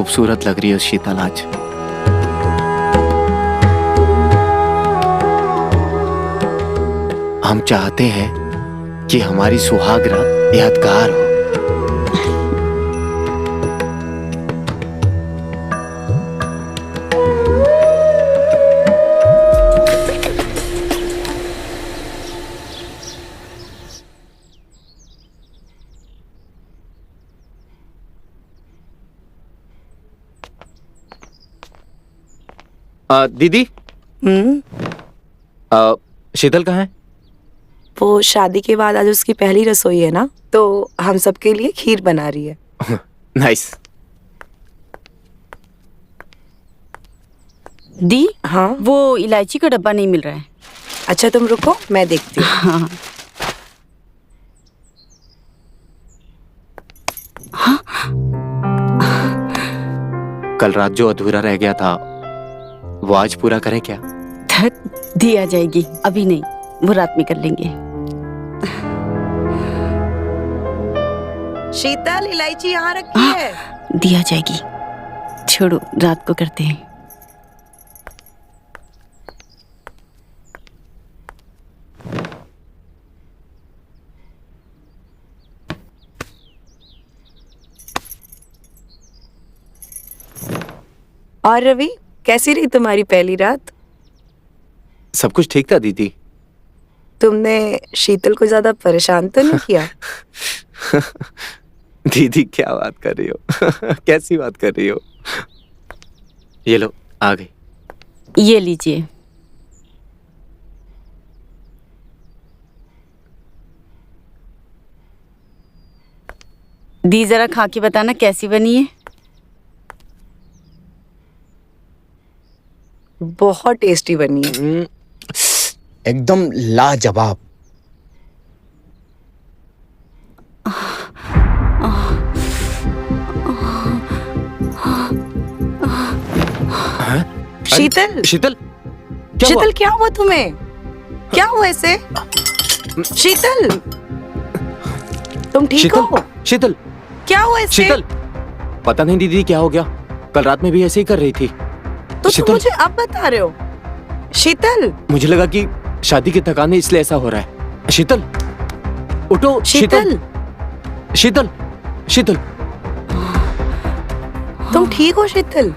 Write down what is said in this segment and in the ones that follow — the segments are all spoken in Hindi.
खूबसूरत लग रही हो शीतल आज। हम चाहते हैं कि हमारी सुहाग रात यादगार हो। दीदी, शीतल कहाँ है? वो शादी के बाद आज उसकी पहली रसोई है ना, तो हम सबके लिए खीर बना रही है। नाइस। दी, हाँ, वो इलायची का डब्बा नहीं मिल रहा है। अच्छा तुम रुको, मैं देखती हूँ। हाँ। हाँ? कल रात जो अधूरा रह गया था वो आज पूरा करें क्या? दी आ जाएगी, अभी नहीं, वो रात में कर लेंगे। शीतल, इलायची यहाँ रखी है। दी आ जाएगी, छोड़ो, रात को करते हैं। और रवि, कैसी रही तुम्हारी पहली रात? सब कुछ ठीक था दीदी। तुमने शीतल को ज्यादा परेशान तो नहीं किया? दीदी क्या बात कर रही हो? कैसी बात कर रही हो? ये लो, आ गई। ये लीजिए। दी, जरा खा के बताना कैसी बनी है। बहुत टेस्टी बनी है। एकदम लाजवाब। शीतल, शीतल, शीतल क्या हुआ तुम्हें? क्या हुआ ऐसे? शीतल, तुम ठीक हो? शीतल, क्या हुआ ऐसे? शीतल, पता नहीं दीदी क्या हो गया, कल रात में भी ऐसे ही कर रही थी। तो तुम मुझे अब बता रहे हो? शीतल, मुझे लगा कि शादी की थकान है इसलिए ऐसा हो रहा है। शीतल, उठो। शीतल, शीतल, शीतल, तुम ठीक हो शीतल?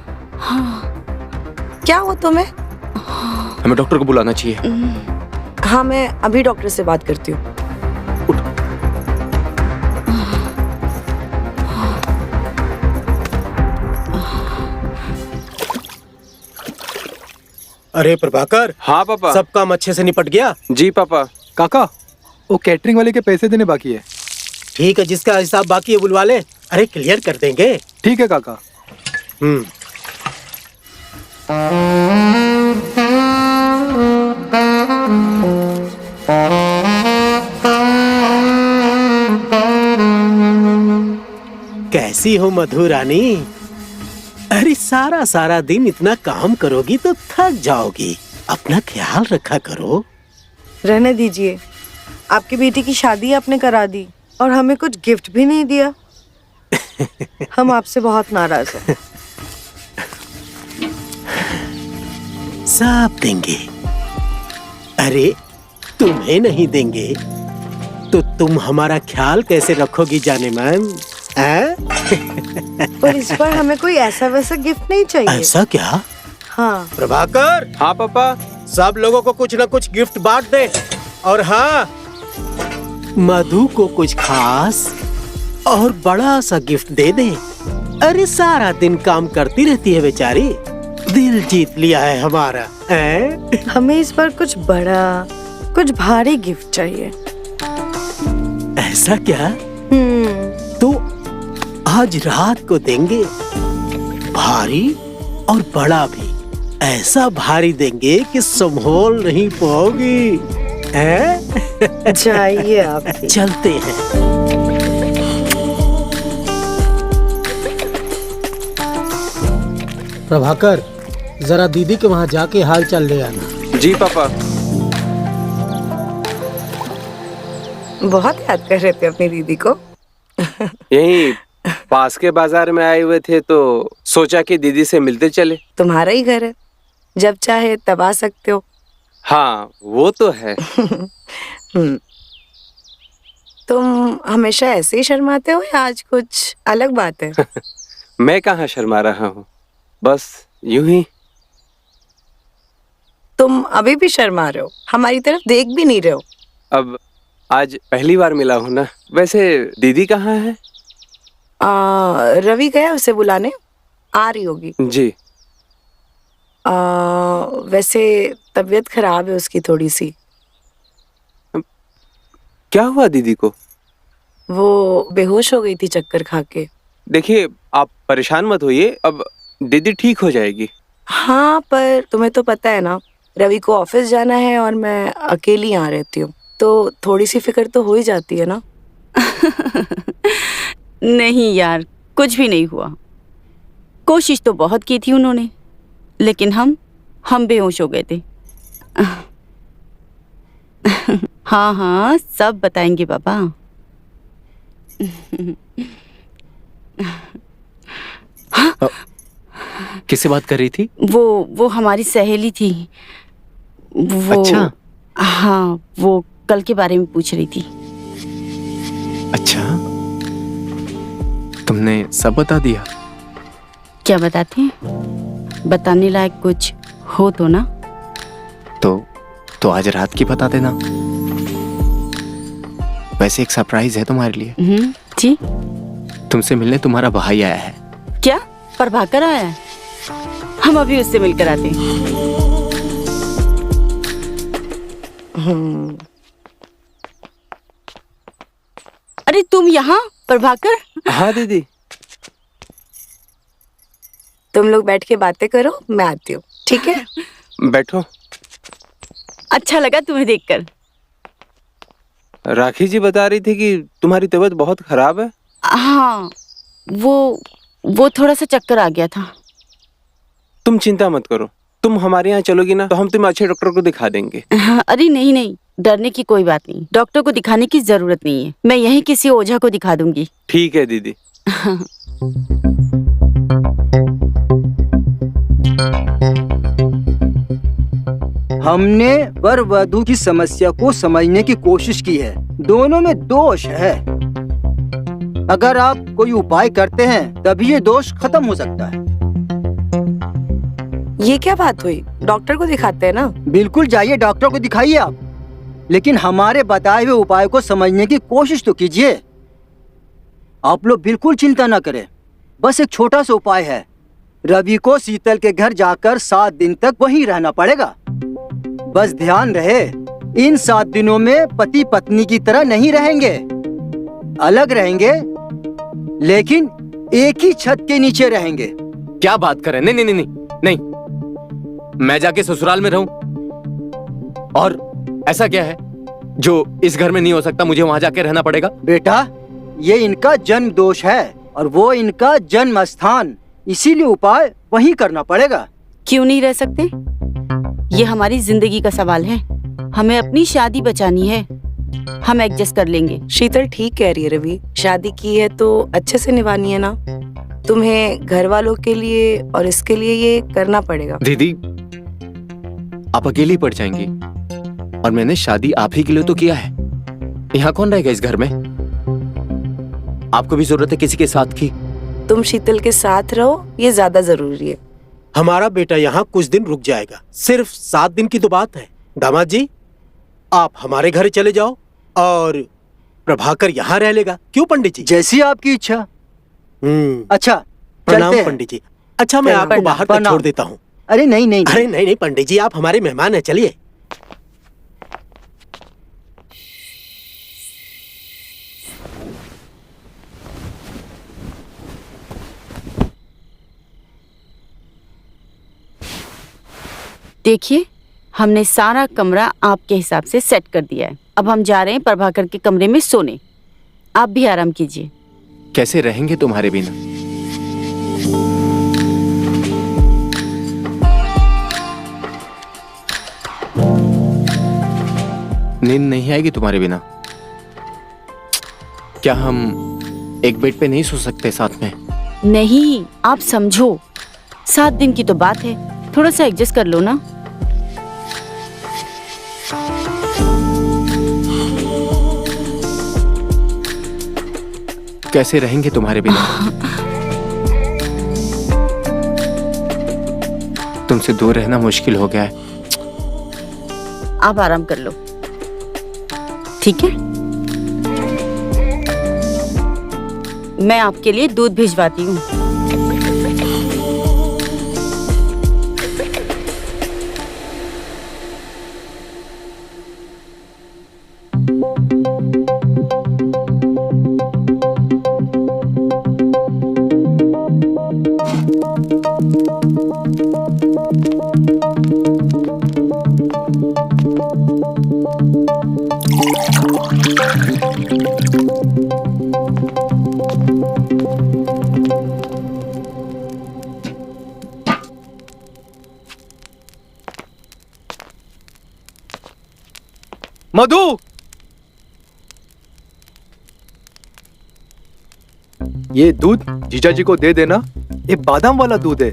क्या हुआ तुम्हें? हमें डॉक्टर को बुलाना चाहिए। हाँ, मैं अभी डॉक्टर से बात करती हूँ। अरे प्रभाकर। हाँ पापा। सब काम अच्छे से निपट गया? जी पापा। काका, वो कैटरिंग वाले के पैसे देने बाकी है। ठीक है, जिसका हिसाब बाकी है बुलवा ले। अरे क्लियर कर देंगे। ठीक है काका। कैसी हो मधु रानी? अरे सारा सारा दिन इतना काम करोगी तो थक जाओगी। अपना ख्याल रखा करो। रहने दीजिए, आपकी बेटी की शादी आपने करा दी और हमें कुछ गिफ्ट भी नहीं दिया। हम आपसे बहुत नाराज हैं। सब देंगे। अरे तुम्हें नहीं देंगे तो तुम हमारा ख्याल कैसे रखोगी जाने मन? पर इस बार हमें कोई ऐसा वैसा गिफ्ट नहीं चाहिए। ऐसा क्या? हाँ प्रभाकर। हाँ पापा। सब लोगों को कुछ न कुछ गिफ्ट बांट दे। और हाँ, मधु को कुछ खास और बड़ा सा गिफ्ट दे दे। अरे सारा दिन काम करती रहती है बेचारी, दिल जीत लिया है हमारा। हमें इस बार कुछ बड़ा, कुछ भारी गिफ्ट चाहिए। ऐसा क्या? तो आज रात को देंगे, भारी और बड़ा भी। ऐसा भारी देंगे कि संभोल नहीं पाओगी। चाहिए आप। चलते हैं। प्रभाकर, जरा दीदी के वहाँ जाके हाल चाल ले आना। जी पापा। बहुत याद कर रहे थे अपनी दीदी को। यही पास के बाजार में आए हुए थे तो सोचा कि दीदी से मिलते चले। तुम्हारा ही घर है, जब चाहे तब आ सकते हो। हाँ वो तो है। हम्म। तुम हमेशा ऐसे ही शर्माते हो या आज कुछ अलग बात है? मैं कहाँ शर्मा रहा हूँ, बस यूं ही। तुम अभी भी शर्मा रहे हो, हमारी तरफ देख भी नहीं रहे हो। अब आज पहली बार मिला हूँ ना। वैसे दीदी कहाँ है? रवि गया उसे बुलाने, आ रही होगी। जी। वैसे तबीयत खराब है उसकी थोड़ी सी। क्या हुआ दीदी को? वो बेहोश हो गई थी चक्कर खा के। देखिए आप परेशान मत होइए, अब दीदी ठीक हो जाएगी। हाँ पर तुम्हें तो पता है ना, रवि को ऑफिस जाना है और मैं अकेली यहाँ रहती हूँ, तो थोड़ी सी फिक्र तो हो ही जाती है ना। नहीं यार, कुछ भी नहीं हुआ। कोशिश तो बहुत की थी उन्होंने, लेकिन हम बेहोश हो गए थे। हाँ हाँ, सब बताएंगे बाबा। किससे बात कर रही थी? वो हमारी सहेली थी। वो अच्छा। हाँ, वो कल के बारे में पूछ रही थी। अच्छा, तुमने सब बता दिया? क्या बताते हैं? बताने लायक कुछ हो तो ना। तो आज रात की बता देना। वैसे एक सरप्राइज है तुम्हारे लिए। जी। तुमसे मिलने तुम्हारा भाई आया है। क्या प्रभाकर आया है? हम अभी उससे मिलकर आते हैं। अरे तुम यहाँ, प्रभाकर? हाँ दीदी। तुम लोग बैठ के बातें करो, मैं आती हूँ, ठीक है? बैठो। अच्छा लगा तुम्हें देखकर। राखी जी बता रही थी कि तुम्हारी तबीयत बहुत खराब है। हाँ, वो थोड़ा सा चक्कर आ गया था। तुम चिंता मत करो, तुम हमारे यहाँ चलोगी ना तो हम तुम्हें अच्छे डॉक्टर को दिखा देंगे। हाँ, अरे नहीं, डरने की कोई बात नहीं। डॉक्टर को दिखाने की जरूरत नहीं है, मैं यहीं किसी ओझा को दिखा दूंगी। ठीक है दीदी। हमने वर वधू की समस्या को समझने की कोशिश की है। दोनों में दोष है। अगर आप कोई उपाय करते हैं तभी ये दोष खत्म हो सकता है। ये क्या बात हुई? डॉक्टर को दिखाते हैं ना। बिल्कुल जाइए, डॉक्टर को दिखाइए आप, लेकिन हमारे बताए हुए उपाय को समझने की कोशिश तो कीजिए। आप लोग बिल्कुल चिंता न करें, बस एक छोटा सा उपाय है। रवि को शीतल के घर जाकर 7 दिन तक वहीं रहना पड़ेगा। बस ध्यान रहे, इन 7 दिनों में पति पत्नी की तरह नहीं रहेंगे, अलग रहेंगे, लेकिन एक ही छत के नीचे रहेंगे। क्या बात कर रहे हैं? नहीं, मैं जाके ससुराल में रहूं? और ऐसा क्या है जो इस घर में नहीं हो सकता? मुझे वहां जाके रहना पड़ेगा? बेटा, ये इनका जन्म दोष है और वो इनका जन्म स्थान, इसीलिए उपाय वहीं करना पड़ेगा। क्यों नहीं रह सकते? ये हमारी जिंदगी का सवाल है, हमें अपनी शादी बचानी है। हम एडजस्ट कर लेंगे। शीतल ठीक कह रही है रवि, शादी की है तो अच्छे से निभानी है ना। तुम्हें घर वालों के लिए और इसके लिए ये करना पड़ेगा। दीदी आप अकेली पड़ जाएंगी, और मैंने शादी आप ही के लिए तो किया है। यहाँ कौन रहेगा इस घर में? आपको भी जरूरत है किसी के साथ की। तुम शीतल के साथ रहो, ये ज्यादा जरूरी है। हमारा बेटा यहाँ कुछ दिन रुक जाएगा, सिर्फ 7 दिन की तो बात है। दामाद जी, आप हमारे घर चले जाओ और प्रभाकर यहाँ रह लेगा। क्यों पंडित जी? जैसी आपकी इच्छा। अच्छा, प्रणाम चलते हैं। पंडित जी। अच्छा, मैं आपको बाहर तक छोड़ देता हूँ। अरे नहीं, अरे नहीं पंडित जी, आप हमारे मेहमान हैं, चलिए। देखिए, हमने सारा कमरा आपके हिसाब से सेट कर दिया है। अब हम जा रहे हैं प्रभाकर के कमरे में सोने। आप भी आराम कीजिए। कैसे रहेंगे तुम्हारे बिना? नींद नहीं आएगी तुम्हारे बिना? क्या हम एक बेड पे नहीं सो सकते साथ में। नहीं, आप समझो, 7 दिन की तो बात है, थोड़ा सा एडजस्ट कर लो ना। कैसे रहेंगे तुम्हारे बिना? तुमसे दूर रहना मुश्किल हो गया है। आप आराम कर लो, ठीक है? मैं आपके लिए दूध भिजवाती हूँ। मधु, ये दूध जीजा जी को दे देना। ये बादाम वाला दूध है,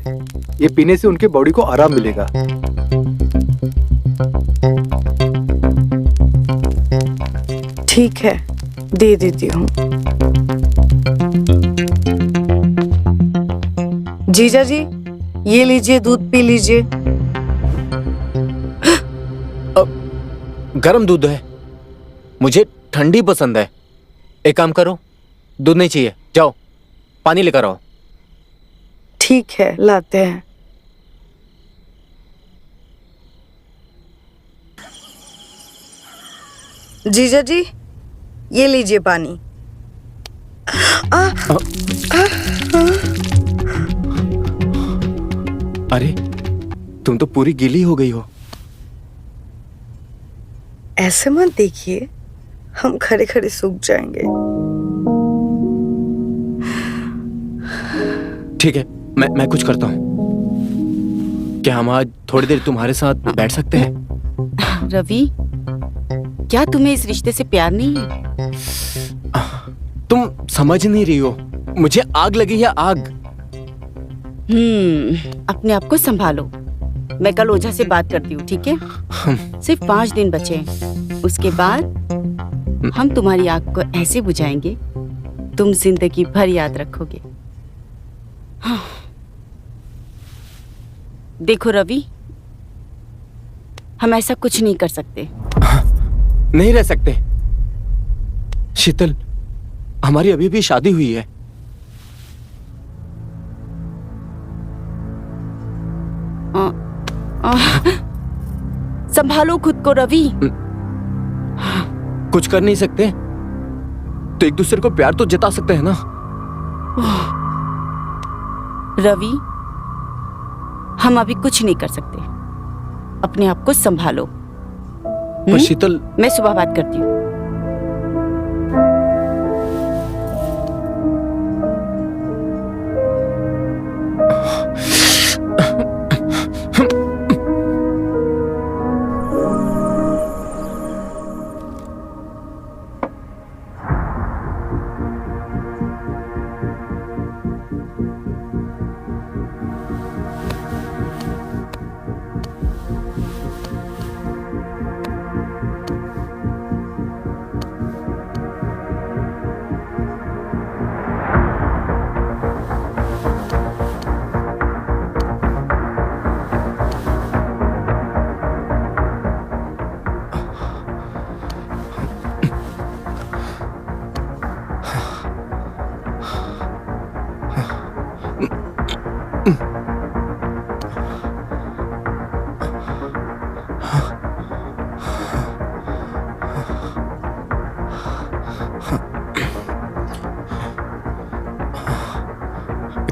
ये पीने से उनके बॉडी को आराम मिलेगा। ठीक है, दे देती हूँ। जीजा जी, ये लीजिए, दूध पी लीजिए। गर्म दूध है, मुझे ठंडी पसंद है। एक काम करो, दूध नहीं चाहिए, जाओ पानी लेकर आओ। ठीक है, लाते हैं। जीजा जी, ये लीजिए पानी। अरे तुम तो पूरी गीली हो गई हो। ऐसे मत देखिए, हम खड़े खड़े सूख जाएंगे। ठीक है, मैं कुछ करता हूँ। क्या हम आज थोड़ी देर तुम्हारे साथ बैठ सकते हैं? रवि, क्या तुम्हें इस रिश्ते से प्यार नहीं है? तुम समझ नहीं रही हो, मुझे आग लगी है, आग। अपने आप को संभालो। मैं कल ओझा से बात करती हूँ, ठीक है? सिर्फ 5 दिन बचे हैं, उसके बाद हम तुम्हारी आग को ऐसे बुझाएंगे, तुम जिंदगी भर याद रखोगे। हाँ। देखो रवि, हम ऐसा कुछ नहीं कर सकते। नहीं रह सकते। शीतल, हमारी अभी भी शादी हुई है। संभालो खुद को रवि। कुछ कर नहीं सकते तो एक दूसरे को प्यार तो जता सकते हैं ना। रवि, हम अभी कुछ नहीं कर सकते, अपने आप को संभालो। पर शीतल, मैं सुबह बात करती हूँ।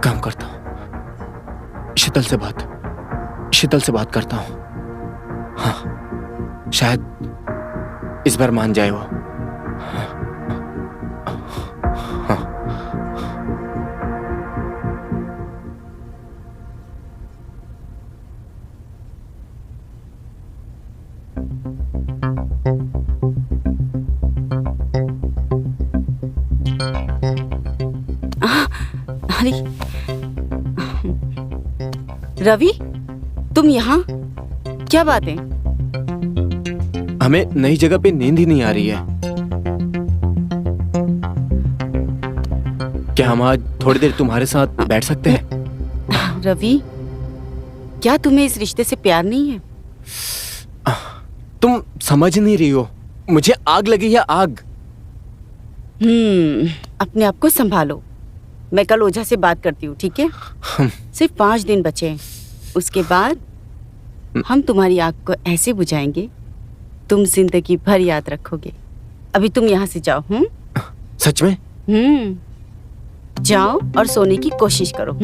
काम करता हूँ, शीतल से बात करता हूँ। हाँ, शायद इस बार मान जाए वो। अरे रवि, तुम यहाँ? क्या बात है? हमें नई जगह पे नींद ही नहीं आ रही है। क्या हम आज थोड़ी देर तुम्हारे साथ बैठ सकते हैं? रवि, क्या तुम्हें इस रिश्ते से प्यार नहीं है? तुम समझ नहीं रही हो, मुझे आग लगी है, आग। अपने आप को संभालो। मैं कल ओझा से बात करती हूँ, ठीक है? सिर्फ 5 दिन बचे हैं। उसके बाद हम तुम्हारी आग को ऐसे बुझाएंगे, तुम जिंदगी भर याद रखोगे। अभी तुम यहाँ से जाओ। सच में? जाओ और सोने की कोशिश करो।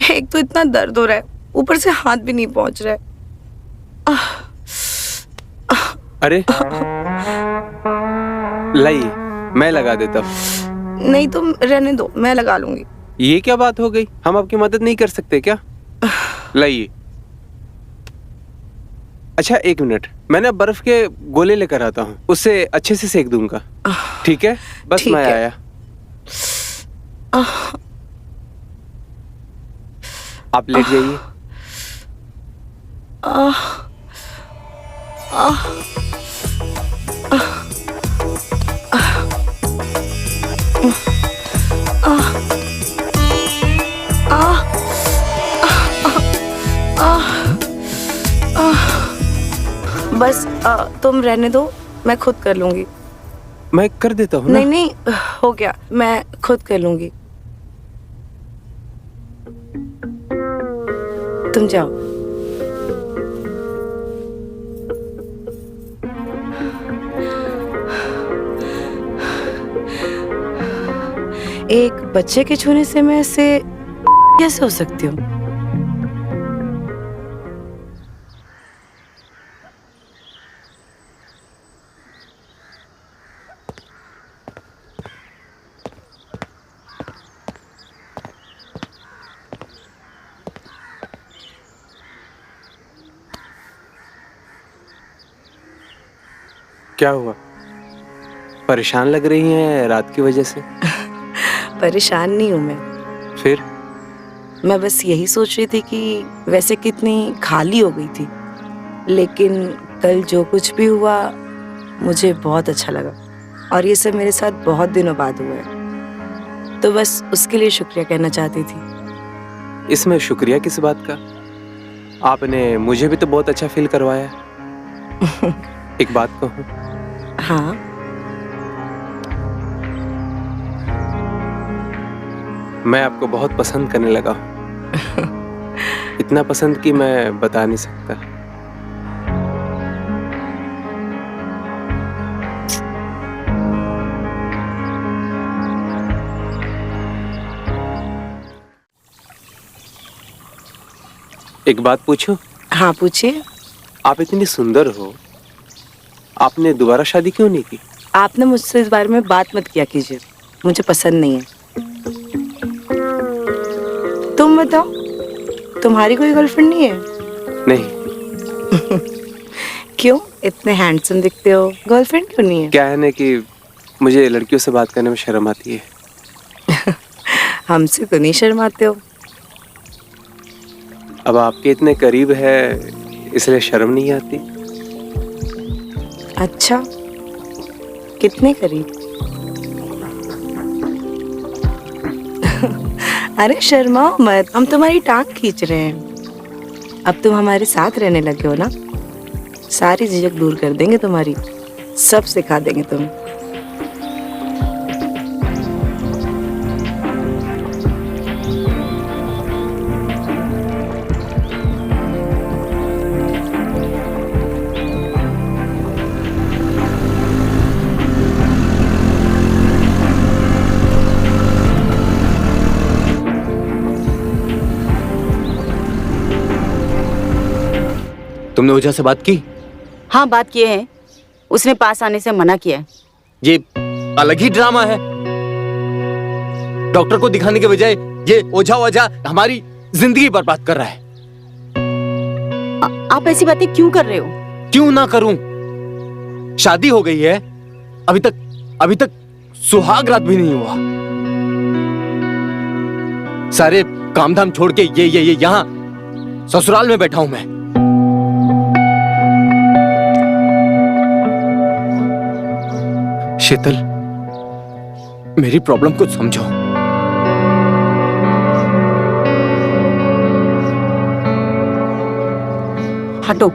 एक तो इतना दर्द हो रहा है, ऊपर से हाथ भी नहीं पहुंच रहा है। अरे लाइए, मैं लगा देता हूँ। नहीं, तुम रहने दो, मैं लगा लूंगी। ये क्या बात हो गई? हम आपकी मदद नहीं कर सकते क्या? लाइए। अच्छा 1 मिनट, मैंने बर्फ के गोले लेकर आता हूँ, उससे अच्छे से सेक दूंगा। ठीक है, बस ठीक मैं है। आया। आप लेट जाइए। बस तुम रहने दो, मैं खुद कर लूंगी। मैं कर देता हूँ ना। नहीं नहीं, हो गया, मैं खुद कर लूंगी। तुम जाओ। एक बच्चे के छूने से मैं ऐसे कैसे हो सकती हूँ? क्या हुआ? परेशान लग रही हैं रात की वजह से? परेशान नहीं हूँ मैं। फिर? मैं बस यही सोच रही थी कि वैसे कितनी खाली हो गई थी, लेकिन कल जो कुछ भी हुआ मुझे बहुत अच्छा लगा, और ये सब मेरे साथ बहुत दिनों बाद हुआ है, तो बस उसके लिए शुक्रिया कहना चाहती थी। इसमें शुक्रिया किस बात का? आपने मुझे भी तो बहुत अच्छा फील करवाया। एक बात कहूँ, हाँ, मैं आपको बहुत पसंद करने लगा हूँ। इतना पसंद कि मैं बता नहीं सकता। एक बात पूछूं? हाँ पूछिए। आप इतनी सुंदर हो, आपने दोबारा शादी क्यों नहीं की? आपने मुझसे इस बारे में बात मत किया कीजिए, मुझे पसंद नहीं है। तुम बताओ, तुम्हारी कोई गर्लफ्रेंड नहीं है? नहीं। क्यों? इतने हैंडसम दिखते हो, गर्लफ्रेंड क्यों नहीं है? क्या है ना कि मुझे लड़कियों से बात करने में शर्म आती है। हमसे तो नहीं शर्माते हो। अब आपके इतने करीब है इसलिए शर्म नहीं आती। अच्छा, कितने करीब? अरे शर्माओ मत, हम तुम्हारी टांग खींच रहे हैं। अब तुम हमारे साथ रहने लगे हो ना, सारी झिझक दूर कर देंगे तुम्हारी, सब सिखा देंगे तुम्हें। तुमने ओझा से बात की? हाँ बात किए हैं, उसने पास आने से मना किया है। ये अलग ही ड्रामा है। डॉक्टर को दिखाने के बजाय ये ओझा वोझा हमारी जिंदगी बर्बाद कर रहा है। आप ऐसी बातें क्यों कर रहे हो? क्यों ना करूं? शादी हो गई है, अभी तक सुहाग रात भी नहीं हुआ। सारे काम धाम छोड़ के ये यहाँ ससुराल में बैठा हूं मैं। शीतल, मेरी प्रॉब्लम को समझो। हटो,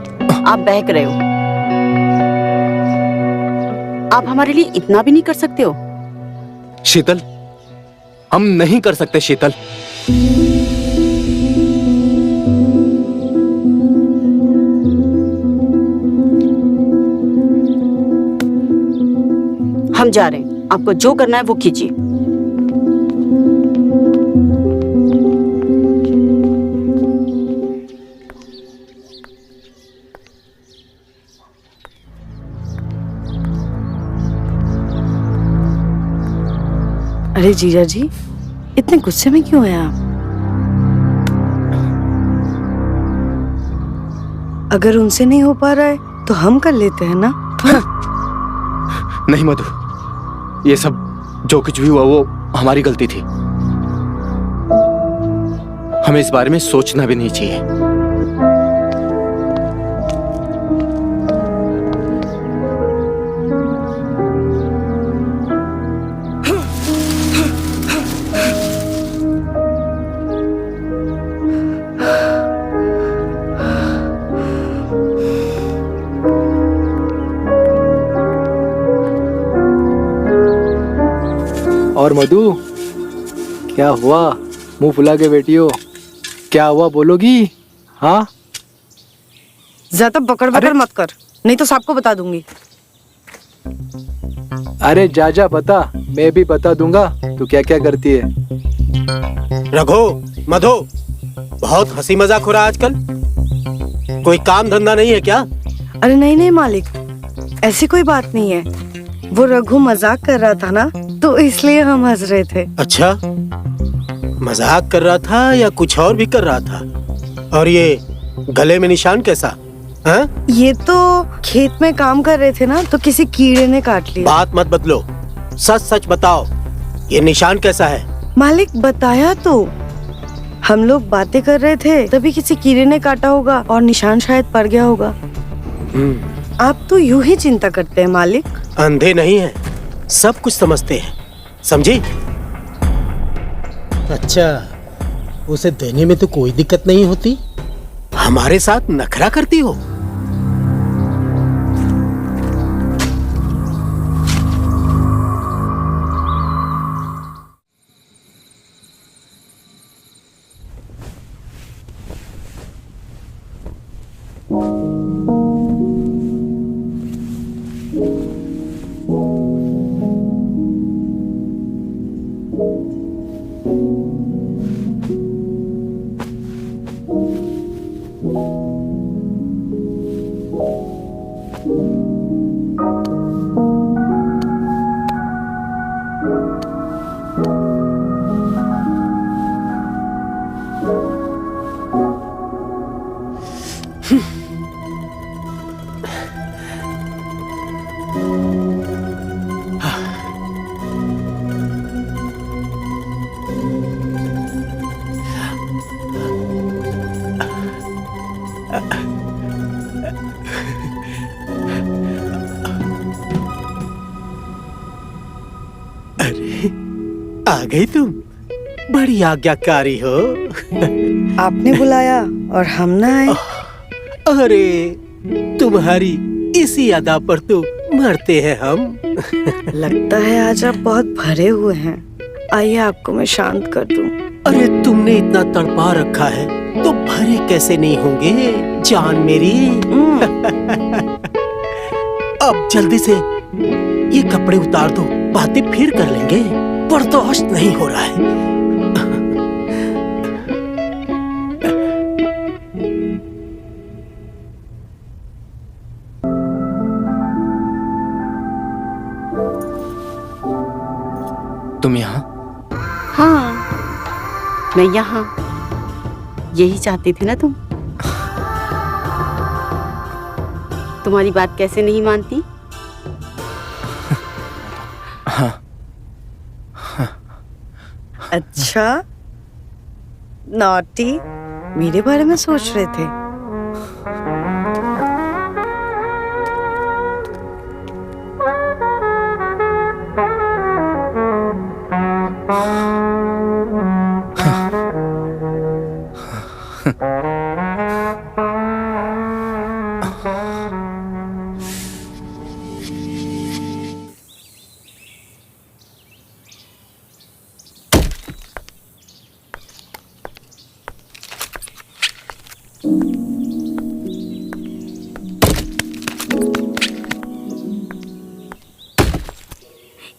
आप बहक रहे हो। आप हमारे लिए इतना भी नहीं कर सकते हो? शीतल, हम नहीं कर सकते शीतल। हम जा रहे हैं, आपको जो करना है वो कीजिए। अरे जीजा जी, इतने गुस्से में क्यों हैं आप? अगर उनसे नहीं हो पा रहा है तो हम कर लेते हैं ना। नहीं मधु, ये सब जो कुछ भी हुआ वो हमारी गलती थी। हमें इस बारे में सोचना भी नहीं चाहिए। और मधु, क्या हुआ? मुंह फुला के बैठी हो, क्या हुआ बोलोगी? हाँ, ज्यादा बकड़ बकड़ मत कर, नहीं तो सबको बता दूंगी। अरे जा जा बता, मैं भी बता दूंगा तू क्या क्या करती है। रघु, मधु, बहुत हंसी मजाक हो रहा है आजकल। कोई काम धंधा नहीं है क्या? अरे नहीं नहीं मालिक, ऐसी कोई बात नहीं है। वो रघु मजाक कर रहा था ना, तो इसलिए हम हंस रहे थे। अच्छा, मजाक कर रहा था या कुछ और भी कर रहा था? और ये गले में निशान कैसा? हाँ? ये तो खेत में काम कर रहे थे ना, तो किसी कीड़े ने काट लिया। बात मत बदलो, सच सच बताओ, ये निशान कैसा है? मालिक बताया तो, हम लोग बातें कर रहे थे तभी किसी कीड़े ने काटा होगा और निशान शायद पड़ गया होगा। आप तो यूं ही चिंता करते हैं मालिक। अंधे नहीं है, सब कुछ समझते हैं, समझी? अच्छा, उसे देने में तो कोई दिक्कत नहीं होती? हमारे साथ नखरा करती हो? आ गई तुम, बड़ी आज्ञाकारी हो। आपने बुलाया और हम ना आए। अरे तुम्हारी इसी अदा पर तो मरते हैं हम। लगता है आज आप बहुत भरे हुए हैं। आइए आपको मैं शांत कर दूं। अरे तुमने इतना तड़पा रखा है तो भरे कैसे नहीं होंगे जान मेरी। अब जल्दी से ये कपड़े उतार दो, बातें फिर कर लेंगे। बर्दाश्त नहीं हो रहा है। तुम यहाँ? हाँ, मैं यहाँ यही चाहती थी ना तुम। तुम्हारी बात कैसे नहीं मानती? हाँ। अच्छा, नॉटी मेरे बारे में सोच रहे थे।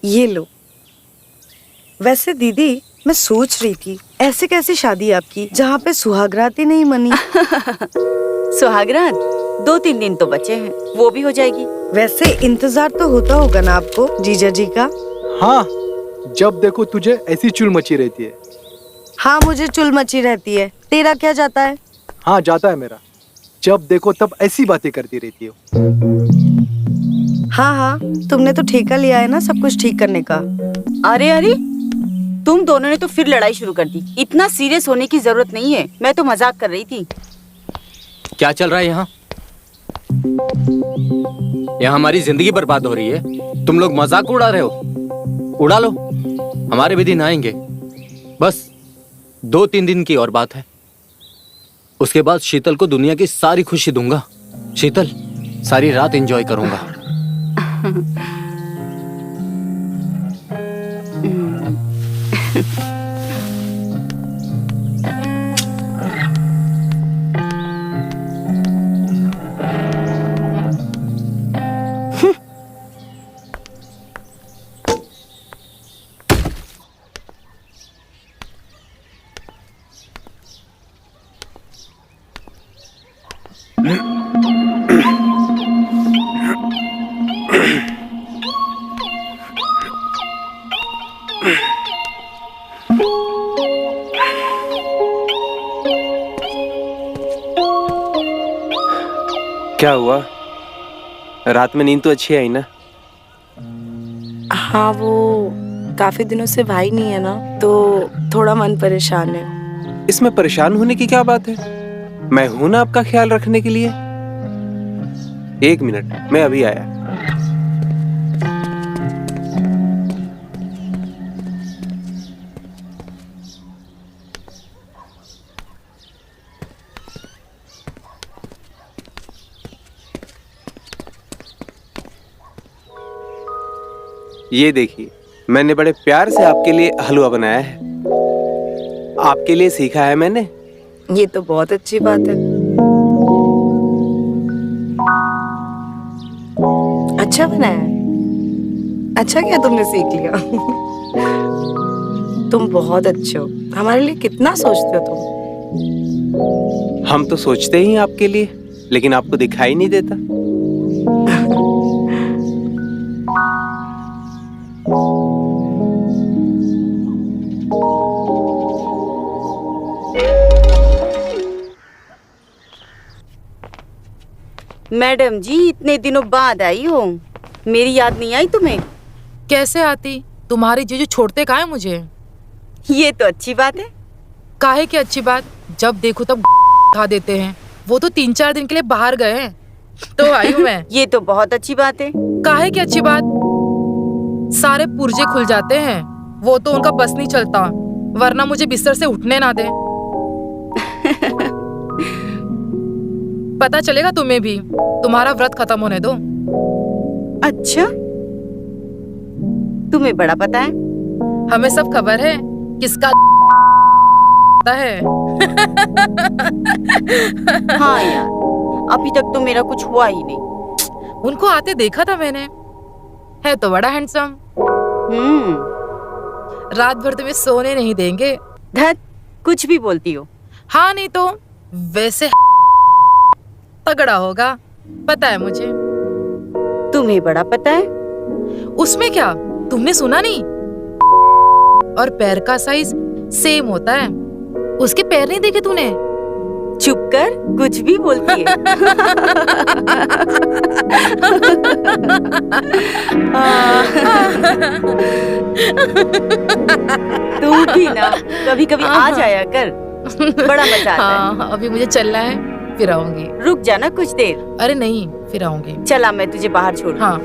ये लो। वैसे दीदी, मैं सोच रही थी ऐसे कैसे शादी आपकी जहाँ पे सुहागरात ही नहीं मनी। सुहागरात 2-3 दिन तो बचे हैं, वो भी हो जाएगी। वैसे इंतजार तो होता होगा ना आपको जीजा जी का? हाँ, जब देखो तुझे ऐसी चुल मची रहती है। हाँ, मुझे चुल मची रहती है। तेरा क्या जाता है? हाँ, जाता है मेरा। जब देखो तब ऐसी बातें करती रहती हो। हाँ हाँ, तुमने तो ठेका लिया है ना सब कुछ ठीक करने का। अरे अरे, तुम दोनों ने तो फिर लड़ाई शुरू कर दी। इतना सीरियस होने की जरूरत नहीं है, मैं तो मजाक कर रही थी। क्या चल रहा है यहाँ? यहाँ हमारी जिंदगी बर्बाद हो रही है, तुम लोग मजाक उड़ा रहे हो। उड़ा लो, हमारे भी दिन आएंगे। बस 2-3 दिन की और बात है। उसके बाद शीतल को दुनिया की सारी खुशी दूंगा। शीतल, सारी रात एंजॉय करूंगा। क्या हुआ? रात में नींद तो अच्छी आई ना? हाँ, वो काफी दिनों से भाई नहीं है ना, तो थोड़ा मन परेशान है। इसमें परेशान होने की क्या बात है? मैं हूं ना आपका ख्याल रखने के लिए। 1 मिनट, मैं अभी आया। ये देखिए, मैंने बड़े प्यार से आपके लिए हलवा बनाया है। आपके लिए सीखा है मैंने। ये तो बहुत अच्छी बात है। अच्छा बनाया है। अच्छा क्या तुमने सीख लिया? तुम बहुत अच्छे हो। हमारे लिए कितना सोचते हो तुम। हम तो सोचते ही हैं आपके लिए, लेकिन आपको दिखाई नहीं देता। मैडम जी, इतने दिनों बाद आई हो, मेरी याद नहीं आई तुम्हें? कैसे आती? तुम्हारी जीजू छोड़ते काहे मुझे? ये तो अच्छी बात है। काहे की अच्छी बात? जब देखो तब खा देते हैं। वो तो 3-4 दिन के लिए बाहर गए हैं, तो आई हूँ मैं। ये तो बहुत अच्छी बात है। काहे की अच्छी बात? सारे पुर्जे खुल जाते हैं। वो तो उनका बस नहीं चलता, वरना मुझे बिस्तर से उठने ना दे। पता चलेगा तुम्हें भी, तुम्हारा व्रत खत्म होने दो। अच्छा, तुम्हें बड़ा पता है? हमें सब खबर है किसका है। हाँ यार, अभी तक तो मेरा कुछ हुआ ही नहीं। उनको आते देखा था मैंने, है तो बड़ा हैंडसम। रात भर तुम्हें सोने नहीं देंगे। धत, कुछ भी बोलती हो। हाँ नहीं तो वैसे तगड़ा होगा, पता है मुझे। तुम्हें बड़ा पता है? उसमें क्या, तुमने सुना नहीं? और पैर का साइज सेम होता है। उसके पैर नहीं देखे तूने? चुप कर, कुछ भी बोलती है। तू भी ना कभी कभी आ जाया कर, बड़ा मजा आता है। हाँ, अभी मुझे चलना है, फिर आऊंगी। रुक जाना कुछ देर। अरे नहीं, फिर आऊंगी। चला, मैं तुझे बाहर छोड़। हाँ।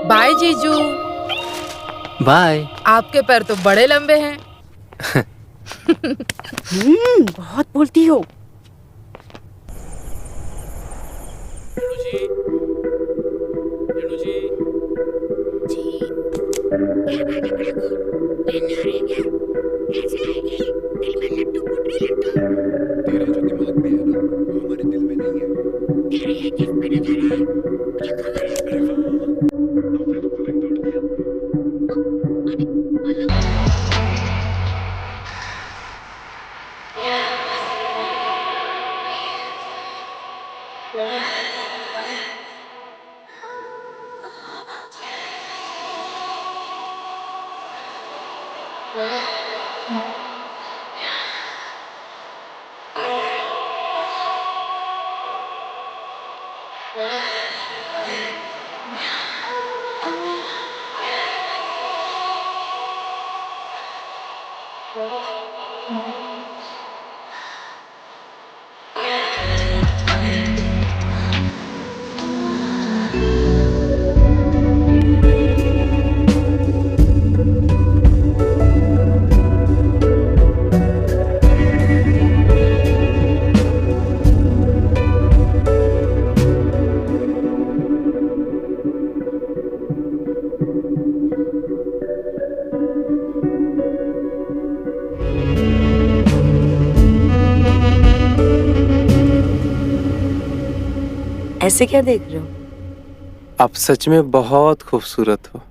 बाय जीजू। बाय। आपके पैर तो बड़े लंबे हैं। बहुत बोलती हो। ऐसे क्या देख रहे हो? आप सच में बहुत खूबसूरत हो।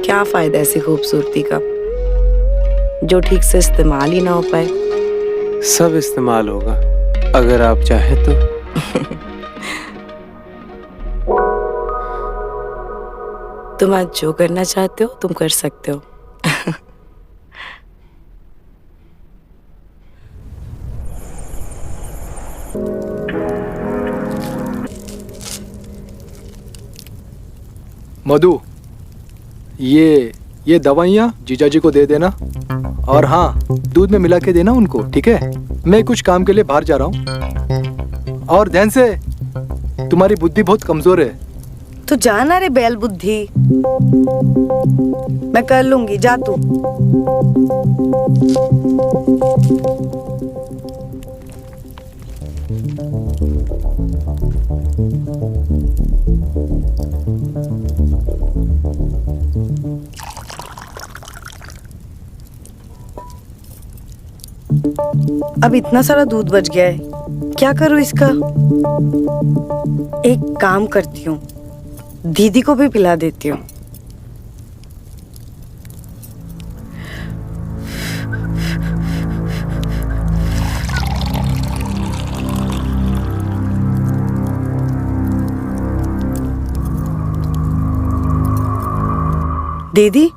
क्या फायदा ऐसी खूबसूरती का जो ठीक से इस्तेमाल ही ना हो पाए। सब इस्तेमाल होगा अगर आप चाहे तो। तुम आज जो करना चाहते हो तुम कर सकते हो। मधु, ये दवाइयाँ जीजा जी को दे देना, और हाँ, दूध में मिला के देना उनको, ठीक है? मैं कुछ काम के लिए बाहर जा रहा हूँ। और ध्यान से, तुम्हारी बुद्धि बहुत कमजोर है। तो जाना रे बैल बुद्धि, मैं कर लूंगी, जा तू। अब इतना सारा दूध बच गया है, क्या करूं इसका? एक काम करती हूँ, दीदी को भी पिला देती हूँ। दीदी,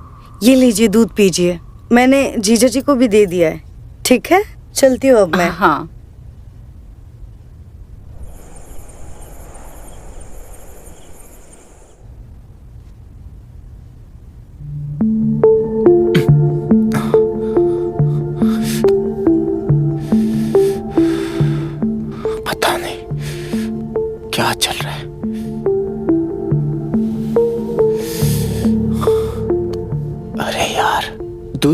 ये लीजिए, दूध पीजिए। मैंने जीजा जी को भी दे दिया है। ठीक है, चलती हूँ अब मैं। हाँ।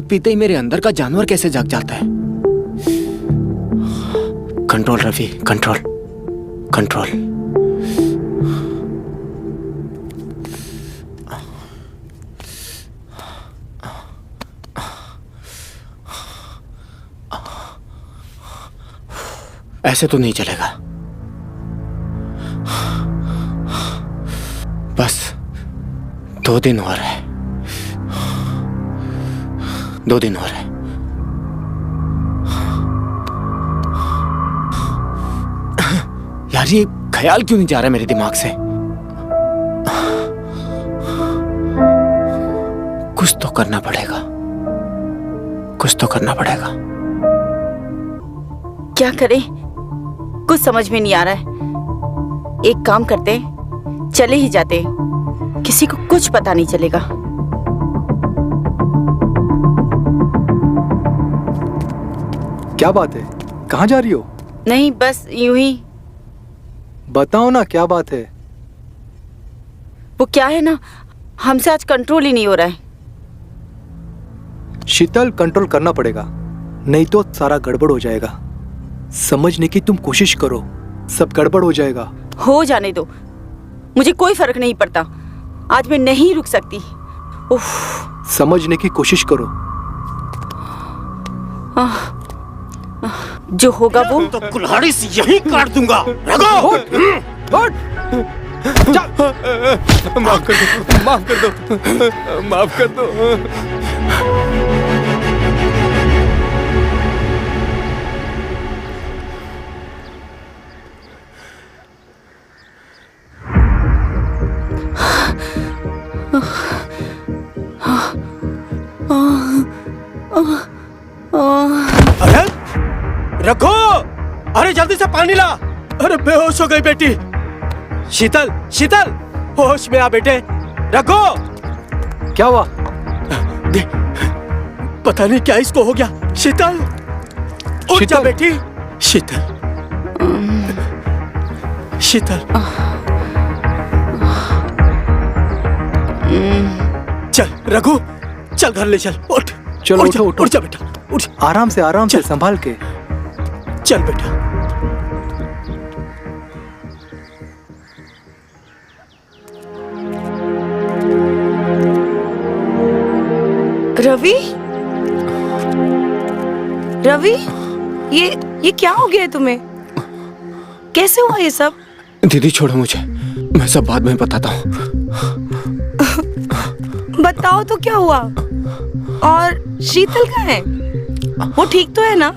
दूध पीते ही मेरे अंदर का जानवर कैसे जाग जाता है। Control Ravi, control control. ऐसे तो नहीं चलेगा। बस 2 दिन और है, 2 दिन और है। यार ये ख्याल क्यों नहीं जा रहा मेरे दिमाग से? कुछ तो करना पड़ेगा, कुछ तो करना पड़ेगा। क्या करें, कुछ समझ में नहीं आ रहा है। एक काम करते, चले ही जाते, किसी को कुछ पता नहीं चलेगा। क्या बात है, कहाँ जा रही हो? नहीं, बस यूं ही। बताओ ना क्या बात है। वो क्या है ना, हमसे आज कंट्रोल ही नहीं हो रहा है। शीतल, कंट्रोल करना पड़ेगा, नहीं तो सारा गड़बड़ हो जाएगा। समझने की तुम कोशिश करो, सब गड़बड़ हो जाएगा। हो जाने दो, मुझे कोई फर्क नहीं पड़ता। आज मैं नहीं रुक सकती। उफ। समझने की कोशिश करो। जो होगा वो तो कुल्हाड़ी से यहीं काट दूंगा। रघु! माफ कर दो, माफ कर दो, माफ कर दो। अरे रघु! अरे जल्दी से पानी ला। अरे बेहोश हो गई बेटी। शीतल, शीतल, होश में आ बेटे। रघु! क्या हुआ? पता नहीं क्या इसको हो गया। शीतल, उठ जा बेटी। शीतल, शीतल, चल रघु, चल घर ले चल। उठ, चलो उठो, उठो। उठ जा बेटा, उठ। आराम से संभाल के। चल बेटा। रवि, रवि, ये क्या हो गया है तुम्हें? कैसे हुआ ये सब? दीदी छोड़ो मुझे, मैं सब बाद में बताता हूँ। बताओ तो क्या हुआ? और शीतल कहाँ है? वो ठीक तो है ना?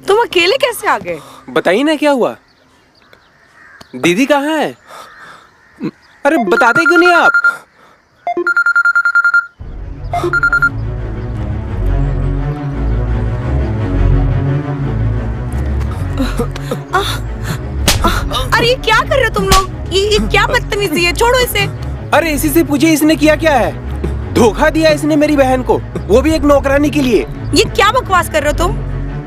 तुम अकेले कैसे आ गए? बताइए ना क्या हुआ। दीदी कहाँ है? अरे बताते क्यों नहीं आप? अरे ये क्या कर रहे हो तुम लोग? ये क्या बदतमीजी है? छोड़ो इसे। अरे इसी से पूछिए इसने किया क्या है। धोखा दिया इसने मेरी बहन को, वो भी एक नौकरानी के लिए। ये क्या बकवास कर रहे हो तुम?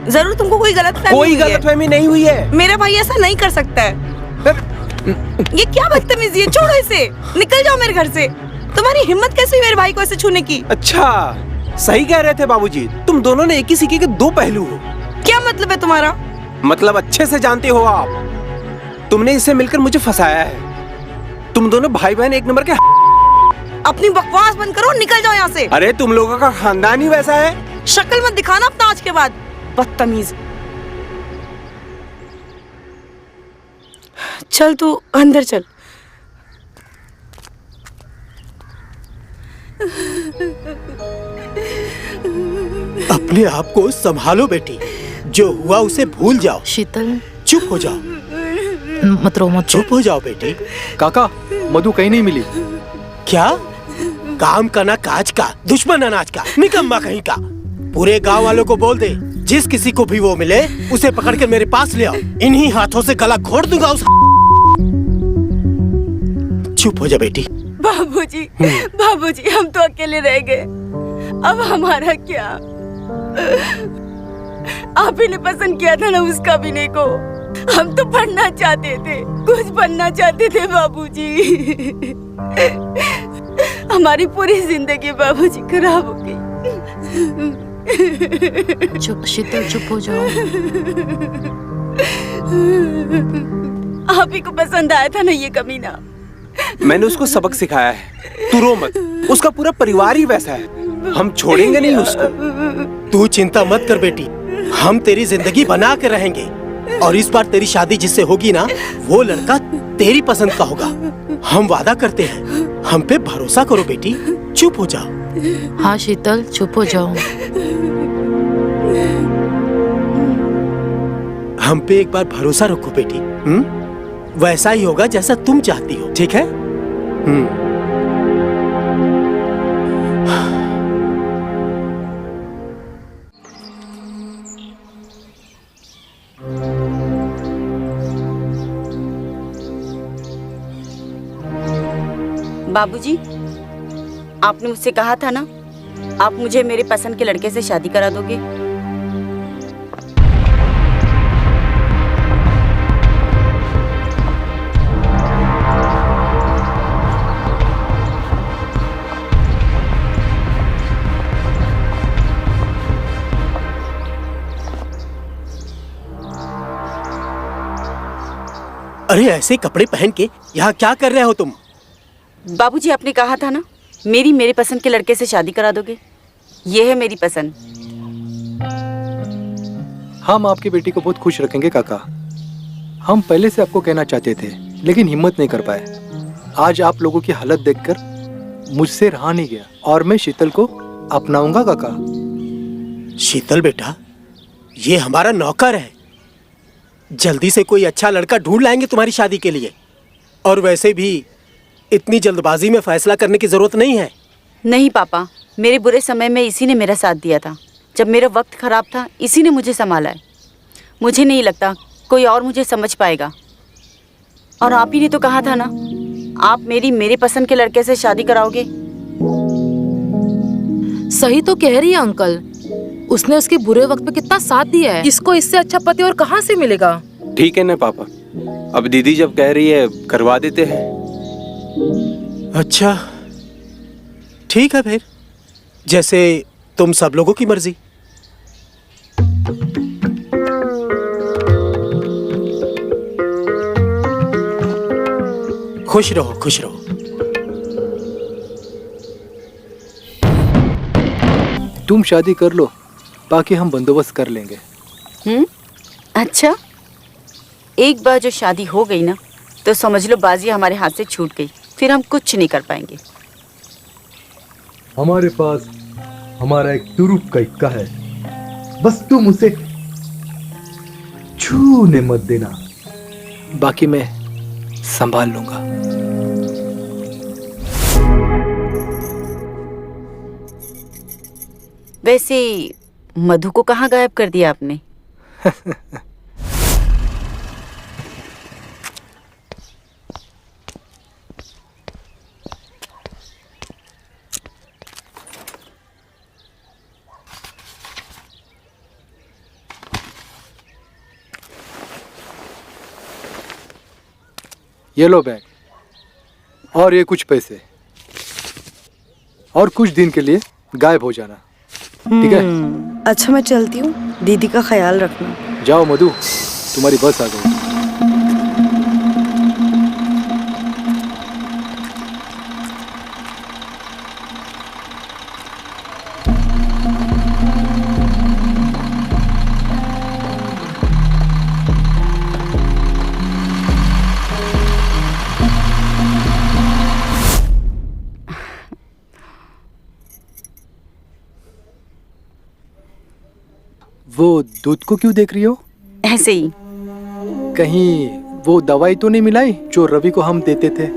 जरूर तुमको कोई गलतफहमी हुई है। कोई गलतफहमी नहीं हुई है। मेरा भाई ऐसा नहीं कर सकता है। ये क्या बदतमीजी है? छोड़ो इसे, निकल जाओ मेरे घर से। तुम्हारी हिम्मत कैसे हुई मेरे भाई को ऐसे छूने की? अच्छा, सही कह रहे थे बाबूजी, तुम दोनों ने एक ही सिक्के के 2 पहलू हो। क्या मतलब है तुम्हारा? मतलब अच्छे से जानते हो आप। तुमने इससे मिलकर मुझे फंसाया है। तुम दोनों भाई बहन एक नंबर के। अपनी बकवास बंद करो, निकल जाओ यहाँ से। अरे तुम लोगों का खानदान ही वैसा है। शक्ल मत दिखाना अपना आज के बाद, बदतमीज। चल तू अंदर चल। अपने आप को संभालो बेटी, जो हुआ उसे भूल जाओ। शीतल, चुप हो जाओ, मत रो, मत रो। चुप हो जाओ बेटी। काका, मधु कहीं नहीं मिली। क्या? काम का ना काज का, दुश्मन अनाज का, निकम्मा कहीं का। पूरे गांव वालों को बोल दे, जिस किसी को भी वो मिले उसे पकड़ कर मेरे पास ले आओ। इन्हीं हाथों से गला घोट दूंगा उस। चुप हो जा बेटी। बाबूजी, बाबूजी, हम तो अकेले रह गए, अब हमारा क्या? आप ही ने पसंद किया था ना उस काबिने को। हम तो पढ़ना चाहते थे, कुछ बनना चाहते थे बाबूजी। हमारी पूरी जिंदगी बाबूजी खराब हो गई। चुप शीतल, चुप हो जाओ। आप ही को पसंद आया था ना ये कमीना। मैंने उसको सबक सिखाया है, तू रो मत, उसका पूरा परिवार ही वैसा है, हम छोड़ेंगे नहीं उसको। तू चिंता मत कर बेटी, हम तेरी जिंदगी बना के रहेंगे और इस बार तेरी शादी जिससे होगी ना, वो लड़का तेरी पसंद का होगा। हम वादा करते हैं, हम पे भरोसा करो बेटी, चुप हो जाओ। हाँ शीतल, चुप हो जाओ। हम पे एक बार भरोसा रखो बेटी। वैसा ही होगा जैसा तुम चाहती हो, ठीक है? बाबूजी, आपने मुझसे कहा था ना, आप मुझे मेरे पसंद के लड़के से शादी करा दोगे। अरे ऐसे कपड़े पहन के यहाँ क्या कर रहे हो तुम? बाबूजी, आपने कहा था ना, मेरे पसंद के लड़के से शादी करा दोगे। ये है मेरी पसंद। हम आपकी बेटी को बहुत खुश रखेंगे काका। हम पहले से आपको कहना चाहते थे, लेकिन हिम्मत नहीं कर पाए। आज आप लोगों की हालत देखकर मुझसे रहा नहीं गया और मैं शीतल को अपनाऊंगा काका। शीतल बेटा, ये हमारा नौकर है, जल्दी से कोई अच्छा लड़का ढूंढ लाएंगे तुम्हारी शादी के लिए। और वैसे भी इतनी जल्दबाजी में फैसला करने की जरूरत नहीं है। नहीं पापा, मेरे बुरे समय में इसी ने मेरा साथ दिया था। जब मेरा वक्त खराब था, इसी ने मुझे संभाला है। मुझे नहीं लगता कोई और मुझे समझ पाएगा। और आप ही ने तो कहा था ना, आप मेरे पसंद के लड़के से शादी कराओगे। सही तो कह रही है अंकल, उसने उसके बुरे वक्त पे कितना साथ दिया है। इसको इससे अच्छा पति और कहाँ से मिलेगा। ठीक है ना पापा, अब दीदी जब कह रही है करवा देते हैं। अच्छा ठीक है फिर, जैसे तुम सब लोगों की मर्जी। खुश रहो, खुश रहो। तुम शादी कर लो, बाकी हम बंदोबस्त कर लेंगे। अच्छा, एक बार जो शादी हो गई ना, तो समझ लो बाजी हमारे हाथ से छूट गई। फिर हम कुछ नहीं कर पाएंगे। हमारे पास हमारा एक तुरुप का इक्का है, बस तुम उसे छूने मत देना। बाकी मैं संभाल लूंगा। वैसे मधु को कहाँ गायब कर दिया आपने? ये लो बैग और ये कुछ पैसे, और कुछ दिन के लिए गायब हो जाना, ठीक है? अच्छा मैं चलती हूँ, दीदी का ख्याल रखना। जाओ मधु, तुम्हारी बस आ गई। वो दूध को क्यों देख रही हो? ऐसे ही। कहीं वो दवाई तो नहीं मिलाई जो रवि को हम देते थे?